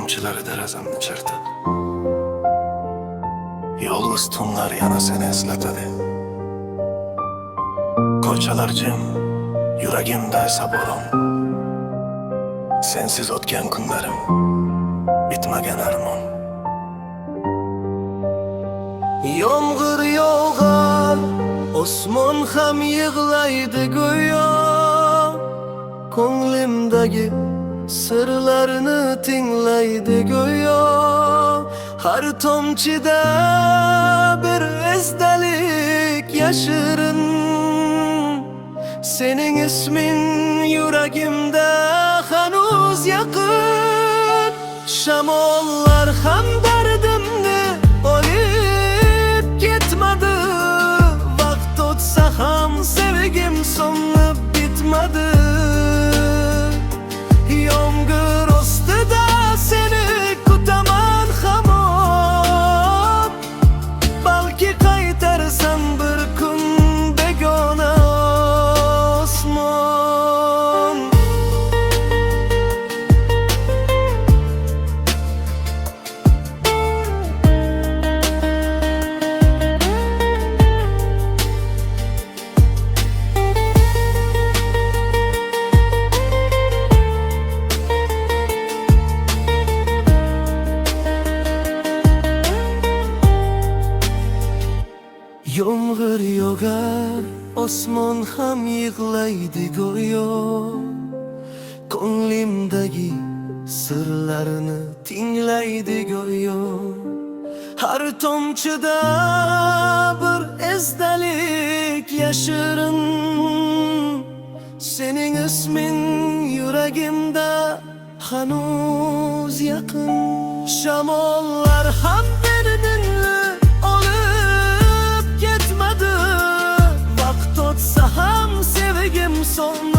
tomchilari derazamni chertadi. Yolg'iz tunlar yana seni eslatadi. Ko'chalar jim, yuragimda esa bo'ron. Sensiz o'tgan kunlarim, bitmagan armon. Yomg'ir yog'ar, osmon ham yig'laydi go'yo. Ko'nglimdagi sirlarni tinglaydi go'yo. Har tomchida bir esdalik yashirin. Sening isming yuragimda hanuz yaqin. Shamollar ham dardimni olib ketmadi. Vaqt o'tsa ham sevgim so'nib bitmadi. Yomg'ir ostida seni kutaman hamon. Balki qaytarsan bir kun begona osmon. Yomg'ir yog'ar, osmon ham yig'laydi go'yo. Ko'nglimdagi sirlarni tinglaydi go'yo. Har tomchida bir esdalik yashirin. Sening isming yuragimda hanuz yaqin. Shamollar ham dardimni olib ketmadi. Vaqt o'tsa ham sevgim so'nib